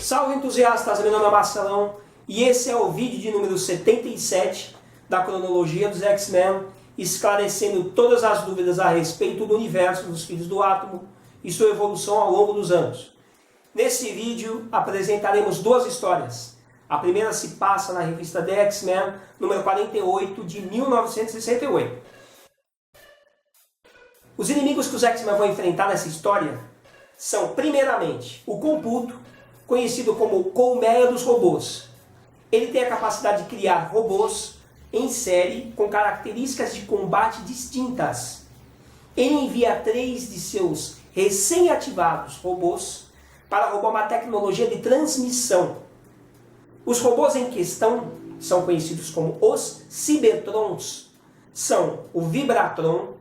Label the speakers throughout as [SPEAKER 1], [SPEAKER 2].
[SPEAKER 1] Salve entusiastas, meu nome é Marcelão e esse é o vídeo de número 77 da cronologia dos X-Men, esclarecendo todas as dúvidas a respeito do universo dos Filhos do Átomo e sua evolução ao longo dos anos. Nesse vídeo apresentaremos duas histórias. A primeira se passa na revista The X-Men, número 48, de 1968. Os inimigos que os X-Men vão enfrentar nessa história são, primeiramente, o Computo, conhecido como Colmeia dos Robôs. Ele tem a capacidade de criar robôs em série com características de combate distintas. Ele envia 3 de seus recém-ativados robôs para roubar uma tecnologia de transmissão. Os robôs em questão são conhecidos como os Cybertrons. São o Vibratron,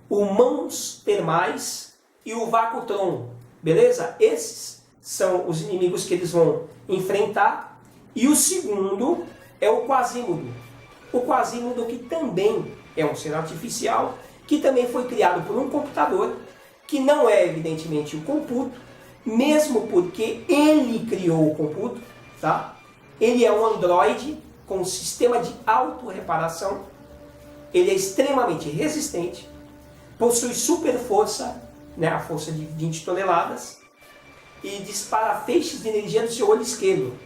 [SPEAKER 1] o Mãos Termais e o Vacutron. Beleza? Esses são os inimigos que eles vão enfrentar. E o segundo é o Quasímodo. O Quasímodo, que também é um ser artificial, que também foi criado por um computador, que não é evidentemente o Computo, mesmo porque ele criou o Computo, tá? Ele é um androide com um sistema de autorreparação. Ele é extremamente resistente, possui super força, né, a força de 20 toneladas, e dispara feixes de energia do seu olho esquerdo.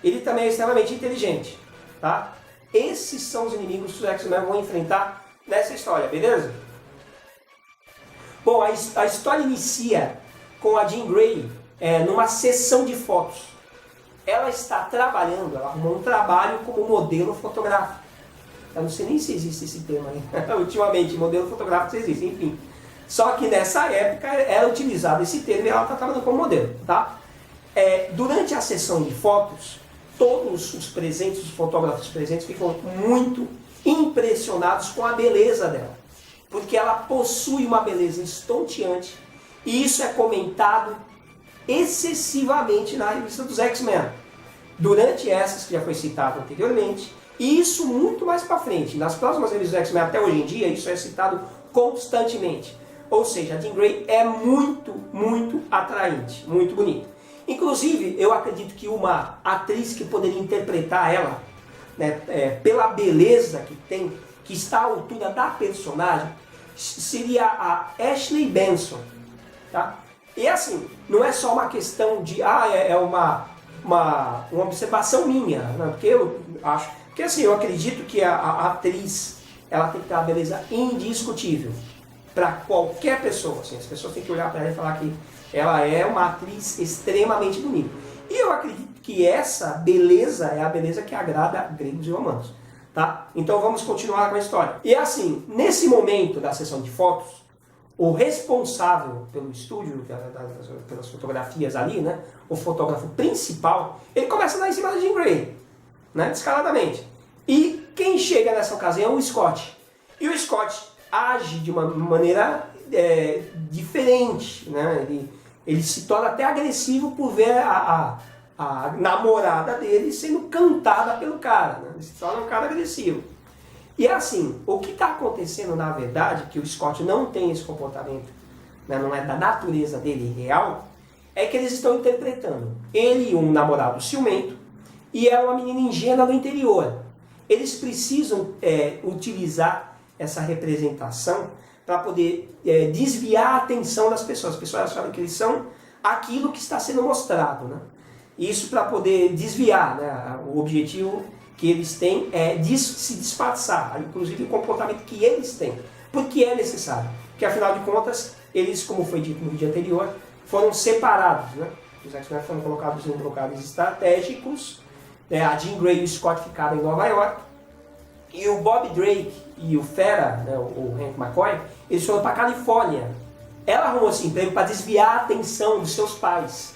[SPEAKER 1] Ele também é extremamente inteligente, tá? Esses são os inimigos que os X-Men vão enfrentar nessa história, beleza? Bom, a história inicia com a Jean Grey numa sessão de fotos. Ela está trabalhando, ela arrumou um trabalho como modelo fotográfico. Eu não sei nem se existe esse termo aí. Ultimamente, modelo fotográfico existe, enfim. Só que nessa época era utilizado esse termo e ela está trabalhando como modelo, tá? Durante a sessão de fotos, todos os presentes, os fotógrafos presentes, ficam muito impressionados com a beleza dela. Porque ela possui uma beleza estonteante e isso é comentado excessivamente na revista dos X-Men. Durante essas, que já foi citado anteriormente, e isso muito mais para frente. Nas próximas revistas dos X-Men, até hoje em dia, isso é citado constantemente. Ou seja, a Jean Grey é muito, muito atraente, muito bonita. Inclusive, eu acredito que uma atriz que poderia interpretar ela, né, pela beleza que tem, que está à altura da personagem, seria a Ashley Benson. Tá? E assim, não é só uma questão de, uma observação minha, né? Porque eu acho, porque assim, eu acredito que a atriz, ela tem que ter uma beleza indiscutível para qualquer pessoa. Assim, as pessoas têm que olhar para ela e falar que ela é uma atriz extremamente bonita. E eu acredito que essa beleza é a beleza que agrada gregos e romanos. Tá? Então vamos continuar com a história. E assim, nesse momento da sessão de fotos, o responsável pelo estúdio, pelas fotografias ali, né, o fotógrafo principal, ele começa a dar em cima da Jean Grey, né, descaradamente. E quem chega nessa ocasião é o Scott. E o Scott age de uma maneira diferente, né? Ele se torna até agressivo por ver a namorada dele sendo cantada pelo cara, né? Ele se torna um cara agressivo. E é assim, o que está acontecendo na verdade, que o Scott não tem esse comportamento, né, não é da natureza dele real, é que eles estão interpretando ele um namorado ciumento e ela uma menina ingênua do interior. Eles precisam utilizar essa representação para poder desviar a atenção das pessoas. As pessoas acham que eles são aquilo que está sendo mostrado, né? Isso para poder desviar, né? O objetivo que eles têm é se disfarçar, inclusive o comportamento que eles têm, porque é necessário. Porque afinal de contas, eles, como foi dito no vídeo anterior, foram separados, né? Os X-Men foram colocados em locais estratégicos, né? A Jean Grey e o Scott ficaram em Nova York, e o Bob Drake e o Fera, né, o Hank McCoy, eles foram para a Califórnia. Ela arrumou esse emprego para desviar a atenção dos seus pais.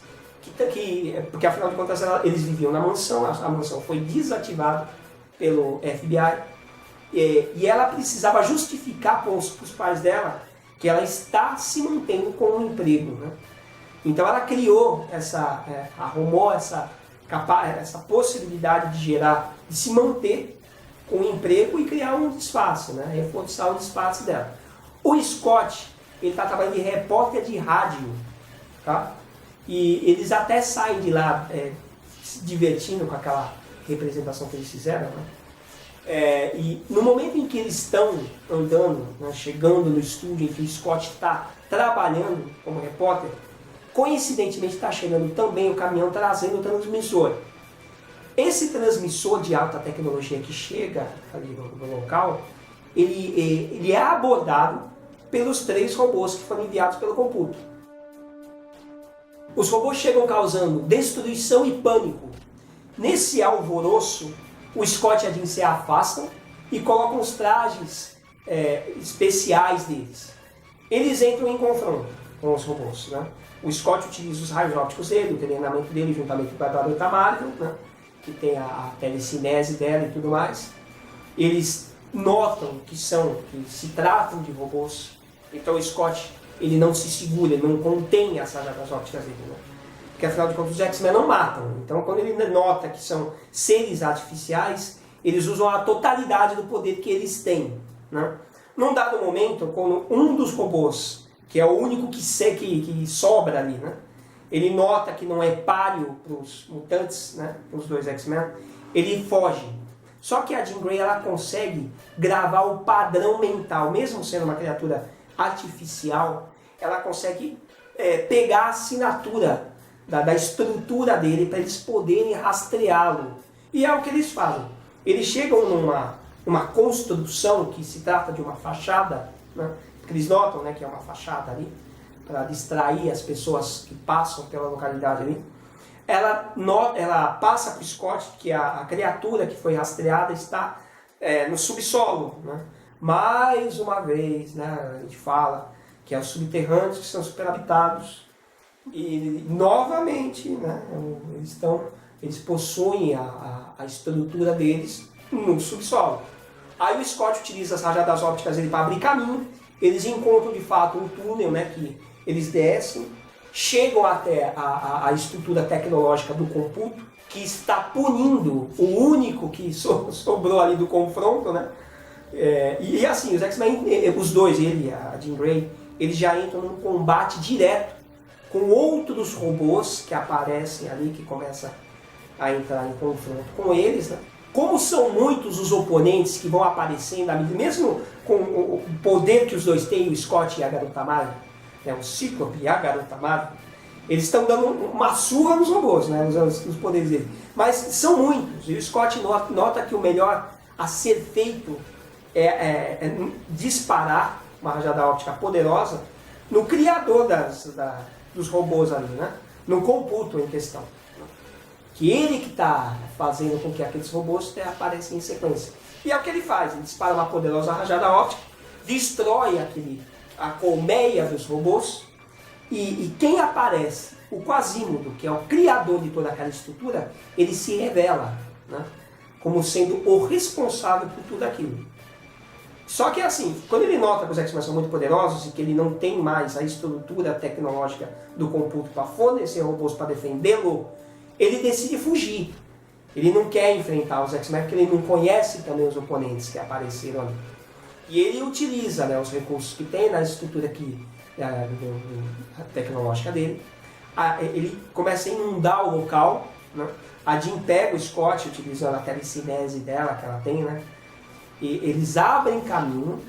[SPEAKER 1] Porque afinal de contas eles viviam na mansão, a mansão foi desativada pelo FBI. E ela precisava justificar para os pais dela que ela está se mantendo com um emprego. Né? Então ela criou arrumou essa possibilidade de se manter com um emprego e criar um disfarce, né? Reforçar o disfarce dela. O Scott, ele está trabalhando de repórter de rádio, tá? E eles até saem de lá se divertindo com aquela representação que eles fizeram, né? E no momento em que eles estão andando, né, chegando no estúdio em que o Scott está trabalhando como repórter, coincidentemente está chegando também o caminhão trazendo o transmissor. Esse transmissor de alta tecnologia que chega ali no local, ele é abordado pelos 3 robôs que foram enviados pelo computo. Os robôs chegam causando destruição e pânico. Nesse alvoroço, o Scott e a Jean se afastam e colocam os trajes especiais deles. Eles entram em confronto com os robôs, né? O Scott utiliza os raios ópticos dele, o treinamento dele juntamente com a garota Marvel, né? Que tem a telecinese dela e tudo mais. Eles notam que se tratam de robôs. Então o Scott, ele não se segura, ele não contém as rajadas ópticas dele, né? Porque afinal de contas os X-Men não matam. Então quando ele nota que são seres artificiais, eles usam a totalidade do poder que eles têm, né? Num dado momento, quando um dos robôs, que é o único que sobra ali, né? Ele nota que não é páreo para os mutantes, né? Para os 2 X-Men, ele foge. Só que a Jean Grey, ela consegue gravar o padrão mental, mesmo sendo uma criatura artificial, ela consegue pegar a assinatura da estrutura dele para eles poderem rastreá-lo. E é o que eles fazem. Eles chegam numa construção que se trata de uma fachada, né? Porque eles notam, né, que é uma fachada ali, para distrair as pessoas que passam pela localidade ali. Ela passa para o Scott que a criatura que foi rastreada está no subsolo, né? Mais uma vez, né, a gente fala que é os subterrâneos que são superhabitados. E novamente, né, eles possuem a estrutura deles no subsolo. Aí o Scott utiliza as rajadas ópticas para abrir caminho. Eles encontram de fato um túnel, né, que eles descem, chegam até a estrutura tecnológica do computo, que está punindo o único que sobrou ali do confronto, né? E assim, os X-Men, os dois, ele e a Jean Grey, eles já entram num combate direto com outros robôs que aparecem ali, que começam a entrar em confronto com eles, né? Como são muitos os oponentes que vão aparecendo, mesmo com o poder que os dois têm, o Scott e a garota Marvel, né, o Cíclope e a garota Marvel, eles estão dando uma surra nos robôs, né, nos poderes dele. Mas são muitos, e o Scott nota que o melhor a ser feito é disparar uma rajada óptica poderosa no criador dos robôs ali, né, no computo em questão. Que ele que está fazendo com que aqueles robôs apareçam em sequência. E é o que ele faz, ele dispara uma poderosa rajada óptica, destrói a colmeia dos robôs, e quem aparece? O Quasímodo, que é o criador de toda aquela estrutura, ele se revela, né, como sendo o responsável por tudo aquilo. Só que assim, quando ele nota que os X-Men são muito poderosos e que ele não tem mais a estrutura tecnológica do computo para fornecer robôs para defendê-lo, ele decide fugir. Ele não quer enfrentar os X-Men porque ele não conhece também os oponentes que apareceram ali. E ele utiliza, né, os recursos que tem na estrutura tecnológica dele. Ele começa a inundar o local, né? A Jean pega o Scott, utilizando a telecinese dela que ela tem, né? E eles abrem caminho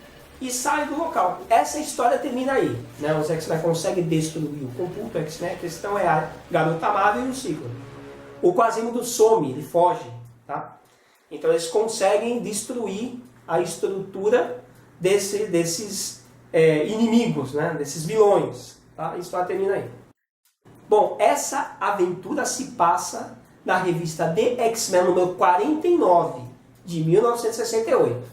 [SPEAKER 1] e saem do local. Essa história termina aí, né? Os X-Men conseguem destruir o computo X-Men. A questão é a garota Marvel e o Cíclope. O Quasímodo some, ele foge, tá? Então eles conseguem destruir a estrutura desses inimigos, né? Desses vilões, tá? A história termina aí. Bom, essa aventura se passa na revista The X-Men número 49, de 1968.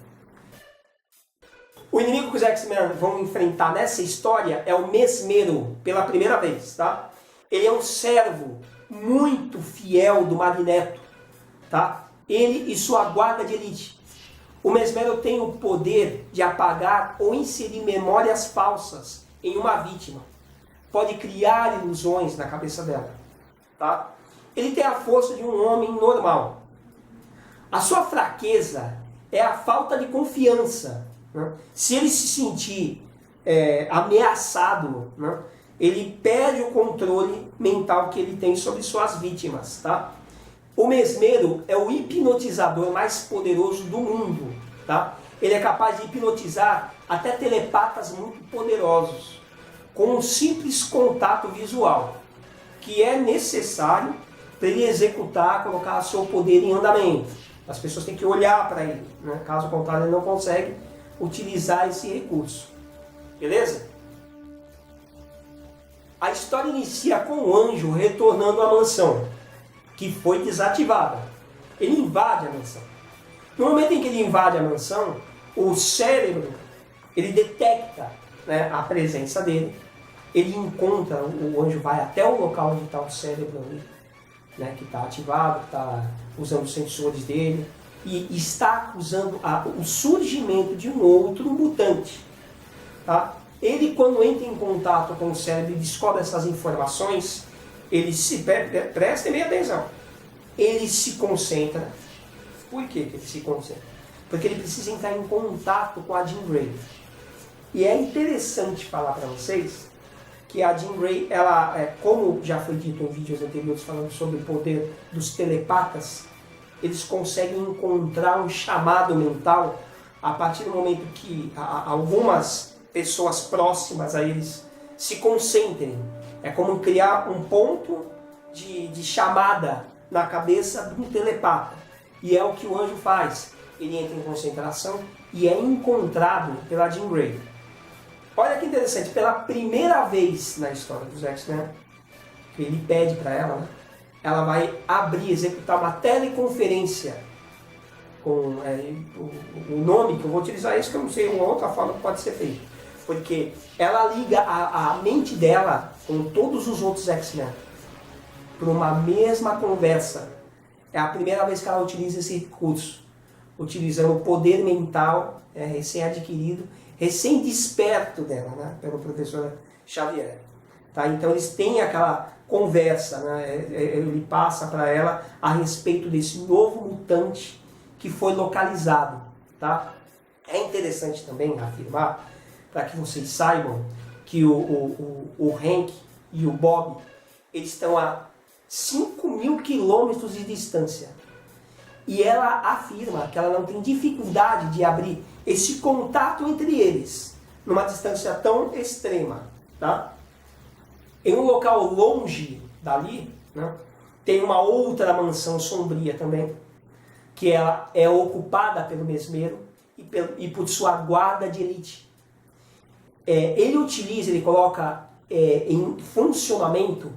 [SPEAKER 1] O inimigo que os X-Men vão enfrentar nessa história é o Mesmero, pela primeira vez, tá? Ele é um servo muito fiel do Magneto, tá? Ele e sua guarda de elite. O Mesmero tem o poder de apagar ou inserir memórias falsas em uma vítima. Pode criar ilusões na cabeça dela, tá? Ele tem a força de um homem normal. A sua fraqueza é a falta de confiança, né? Se ele se sentir ameaçado, né, ele perde o controle mental que ele tem sobre suas vítimas, tá? O mesmero é o hipnotizador mais poderoso do mundo, tá? Ele é capaz de hipnotizar até telepatas muito poderosos, com um simples contato visual, que é necessário para ele executar, colocar seu poder em andamento. As pessoas têm que olhar para ele, né? Caso contrário, ele não consegue utilizar esse recurso. Beleza? A história inicia com o anjo retornando à mansão, que foi desativada. Ele invade a mansão. No momento em que ele invade a mansão, o cérebro, ele detecta, né, a presença dele, ele encontra, o anjo vai até o local onde está o cérebro ali, né, que está ativado, que está usando os sensores dele, e está acusando o surgimento de um outro mutante. Tá? Ele, quando entra em contato com o cérebro e descobre essas informações, ele se... Prestem bem atenção. Ele se concentra. Por que ele se concentra? Porque ele precisa entrar em contato com a Jean Grey. E é interessante falar para vocês que a Jean Grey, ela, como já foi dito em vídeos anteriores falando sobre o poder dos telepatas, eles conseguem encontrar um chamado mental a partir do momento que algumas pessoas próximas a eles se concentrem. É como criar um ponto de chamada na cabeça de um telepata. E é o que o anjo faz. Ele entra em concentração e é encontrado pela Jean Grey. Olha que interessante, pela primeira vez na história dos X-Men, que ele pede para ela, né? Ela vai executar uma teleconferência com o nome que eu vou utilizar, isso que eu não sei, uma outra forma que pode ser feita. Porque ela liga a mente dela com todos os outros X-Men para uma mesma conversa. É a primeira vez que ela utiliza esse recurso, utilizando o poder mental recém-adquirido, recém-desperto dela, né, pelo professor Xavier. Tá? Então eles têm aquela conversa, né? Ele passa para ela a respeito desse novo mutante que foi localizado. Tá? É interessante também afirmar, para que vocês saibam, que o Hank e o Bob, eles estão a 5.000 quilômetros de distância. E ela afirma que ela não tem dificuldade de abrir esse contato entre eles, numa distância tão extrema. Tá? Em um local longe dali, né, tem uma outra mansão sombria também, que ela é ocupada pelo mesmero e por sua guarda de elite. Ele coloca em funcionamento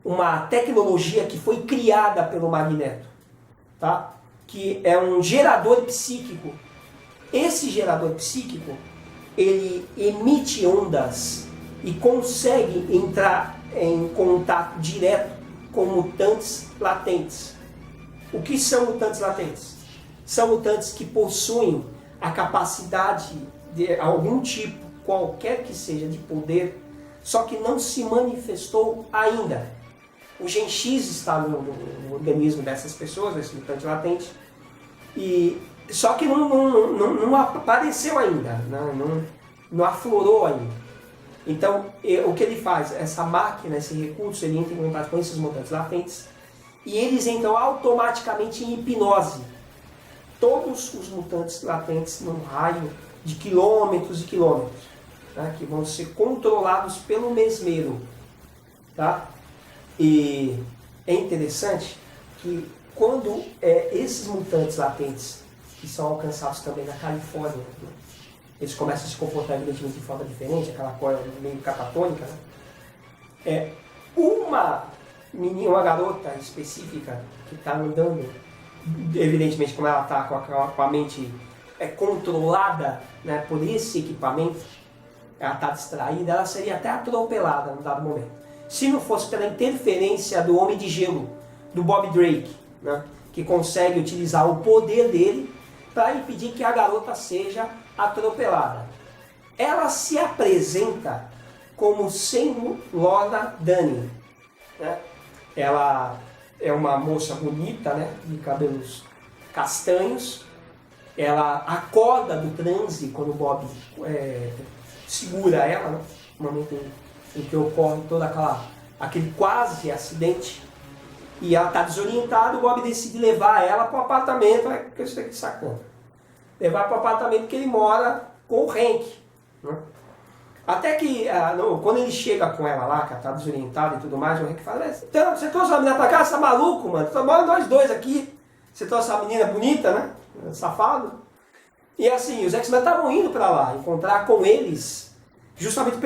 [SPEAKER 1] uma tecnologia que foi criada pelo Magneto, tá? Que é um gerador psíquico. Esse gerador psíquico, ele emite ondas e consegue entrar em contato direto com mutantes latentes. O que são mutantes latentes? São mutantes que possuem a capacidade de algum tipo, qualquer que seja, de poder, só que não se manifestou ainda. O Gen X está no organismo dessas pessoas, desse mutante latente, só que não apareceu ainda, não aflorou ainda. Então, o que ele faz? Essa máquina, esse recurso, ele entra em contato com esses mutantes latentes e eles entram automaticamente em hipnose. Todos os mutantes latentes num raio de quilômetros e quilômetros, tá? Que vão ser controlados pelo mesmero. Tá? E é interessante que quando esses mutantes latentes, que são alcançados também na Califórnia, né, eles começam a se comportar evidentemente de forma diferente, aquela coisa meio catatônica, né? Uma garota específica que está andando, evidentemente como ela está com a mente controlada, né, por esse equipamento, ela está distraída, ela seria até atropelada num dado momento. Se não fosse pela interferência do Homem de Gelo, do Bob Drake, né, que consegue utilizar o poder dele para impedir que a garota seja atropelada. Ela se apresenta como sendo Lorna Dunning, né? Ela é uma moça bonita, né, de cabelos castanhos. Ela acorda do transe quando o Bob segura ela, né, no momento em que ocorre aquele quase acidente, e ela está desorientada, o Bob decide levar ela para o apartamento, olha que isso aqui sacana, levar para o apartamento que ele mora com o Hank. Né? Até que, quando ele chega com ela lá, que ela está desorientada e tudo mais, o Hank fala, então, você trouxe uma menina para cá, você tá maluco, mano? Mora nós dois aqui, você trouxe uma menina bonita, né? Safado. E assim, os X-Men estavam indo para lá, encontrar com eles, justamente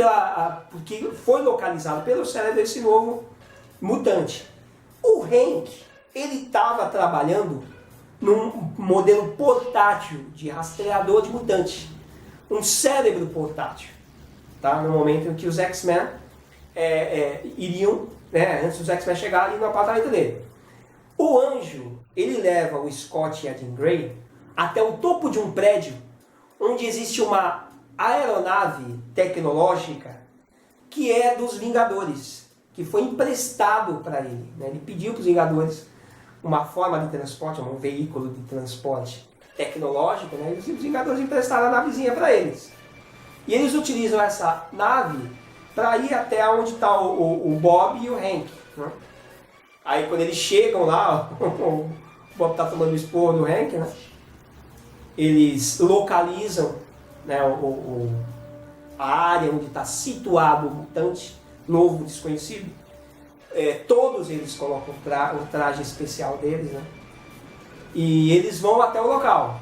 [SPEAKER 1] porque foi localizado pelo cérebro esse novo mutante. O Hank, ele estava trabalhando num modelo portátil de rastreador de mutante. Um cérebro portátil. Tá? No momento em que os X-Men iriam, né, antes dos X-Men chegarem no apartamento dele. O Anjo, ele leva o Scott e a Jean Grey até o topo de um prédio onde existe uma aeronave tecnológica que é dos Vingadores, que foi emprestado para ele. Né? Ele pediu para os Vingadores uma forma de transporte, um veículo de transporte tecnológico, né? E os Vingadores emprestaram a navezinha para eles. E eles utilizam essa nave para ir até onde está o Bob e o Hank. Né? Aí quando eles chegam lá, o Bob está tomando o esporro do Hank, né? Eles localizam, né, a área onde está situado o mutante novo, desconhecido. Todos eles colocam o traje especial deles, né? E eles vão até o local.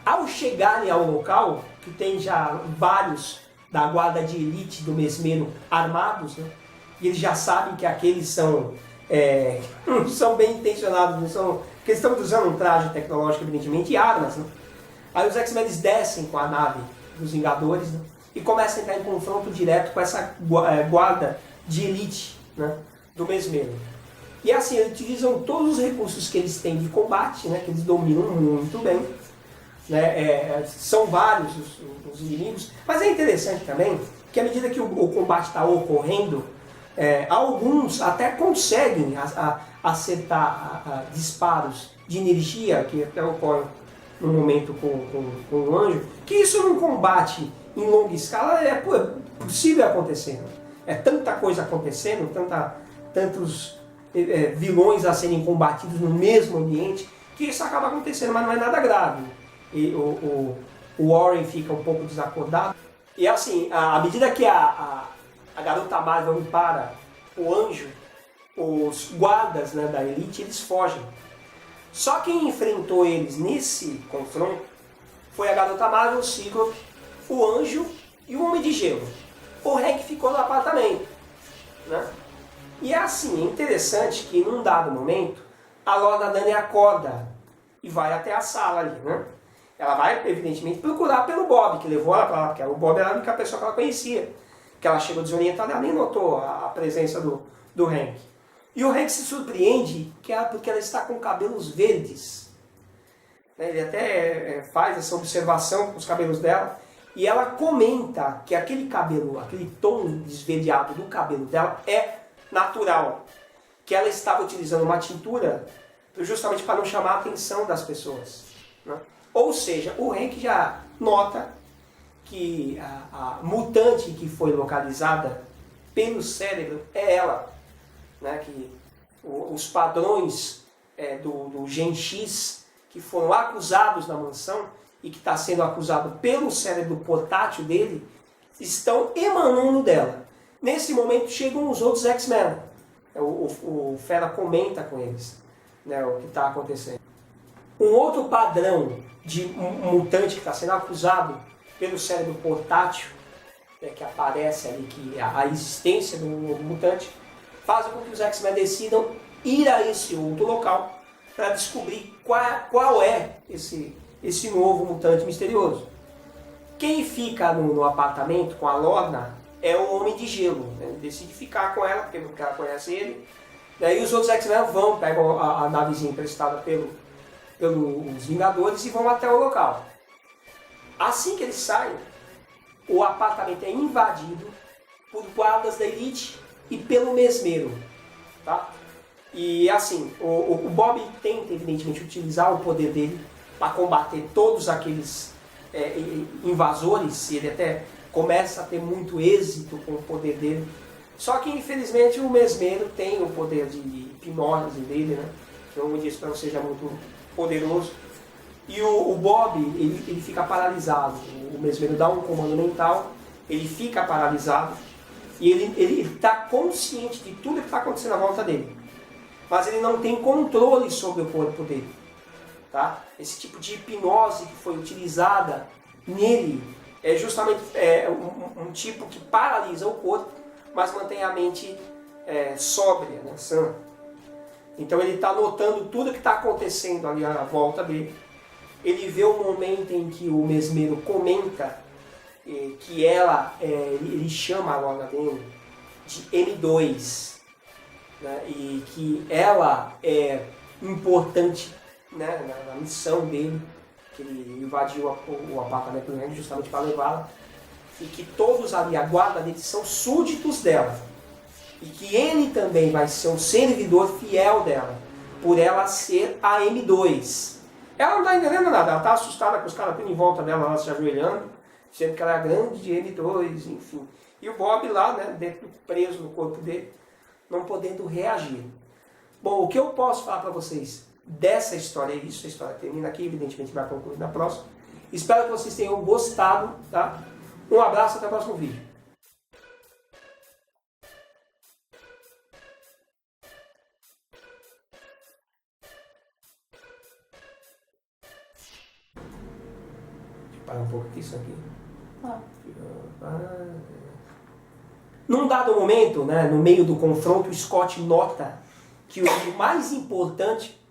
[SPEAKER 1] Ao chegarem ao local, que tem já vários da guarda de elite do mesmeiro armados, né? E eles já sabem que aqueles são bem intencionados, não são, porque eles estão usando um traje tecnológico, evidentemente, e armas. Né? Aí os X-Men descem com a nave dos Vingadores, né? E começam a entrar em confronto direto com essa guarda de elite, né? Do mesmeiro. E assim, eles utilizam todos os recursos que eles têm de combate, né? Que eles dominam muito bem. Né? São vários os inimigos, mas é interessante também que à medida que o combate está ocorrendo, alguns até conseguem acertar disparos de energia, que até ocorre no momento com o Anjo, que isso num combate em longa escala é possível acontecer. Né? É tanta coisa acontecendo, tantos vilões a serem combatidos no mesmo ambiente, que isso acaba acontecendo, mas não é nada grave. E o Warren fica um pouco desacordado. E assim, à medida que a garota Marvel para o Anjo, os guardas, né, da elite, eles fogem. Só quem enfrentou eles nesse confronto foi a garota Marvel, o Cíclope, o Anjo e o Homem de Gelo. O Hank ficou no apartamento. Né? E é assim, é interessante que num dado momento, a Lorna Dani acorda e vai até a sala ali, né? Ela vai, evidentemente, procurar pelo Bob, que levou ela para lá, porque o Bob era a única pessoa que ela conhecia. Que ela chegou desorientada, ela nem notou a presença do Hank. E o Hank se surpreende porque ela está com cabelos verdes. Ele até faz essa observação com os cabelos dela, e ela comenta que aquele cabelo, aquele tom esverdeado do cabelo dela é natural. Que ela estava utilizando uma tintura justamente para não chamar a atenção das pessoas. Né? Ou seja, o Hank já nota que a mutante que foi localizada pelo cérebro é ela. Né? Que os padrões do Gen X que foram acusados na mansão e que está sendo acusado pelo cérebro portátil dele estão emanando dela. Nesse momento chegam os outros X-Men. O Fera comenta com eles, né, o que está acontecendo. Um outro padrão de mutante que está sendo acusado pelo cérebro portátil, né, que aparece ali, que a existência do mutante, faz com que os X-Men decidam ir a esse outro local para descobrir qual é esse novo mutante misterioso. Quem fica no apartamento com a Lorna é o Homem de Gelo. Né? Ele decide ficar com ela, porque ela conhece ele. E os outros X-Men pegam a navezinha emprestada pelos Vingadores e vão até o local. Assim que eles saem, o apartamento é invadido por guardas da elite e pelo mesmeiro. Tá? E assim, o Bob tenta evidentemente utilizar o poder dele para combater todos aqueles invasores. Ele até começa a ter muito êxito com o poder dele. Só que, infelizmente, o mesmeiro tem o poder de hipnose dele, né? Então, eu disse para não seja muito poderoso. E o Bob, ele fica paralisado. O mesmeiro dá um comando mental, ele fica paralisado e ele está consciente de tudo que está acontecendo à volta dele. Mas ele não tem controle sobre o corpo dele. Tá? Esse tipo de hipnose que foi utilizada nele é justamente um tipo que paralisa o corpo, mas mantém a mente sóbria, né, sã. Então ele está notando tudo que está acontecendo ali à volta dele. Ele vê o momento em que o mesmeiro comenta que ele chama a loga dele de M2, né, e que ela é importante, né, na missão dele, que ele invadiu o apartamento dele justamente para levá-la, e que todos ali, a guarda dele, são súditos dela, e que ele também vai ser um servidor fiel dela, por ela ser a M2. Ela não está entendendo nada, ela está assustada com os caras tudo em volta dela, ela se ajoelhando, dizendo que ela é grande de M2, enfim. E o Bob lá, né, preso no corpo dele, não podendo reagir. Bom, o que eu posso falar para vocês dessa história é isso. A história termina aqui, evidentemente vai concluir na próxima. Espero que vocês tenham gostado, tá? Um abraço, até o próximo vídeo. Deixa eu parar um pouco aqui, isso aqui. Num dado momento, né, no meio do confronto, o Scott nota que o mais importante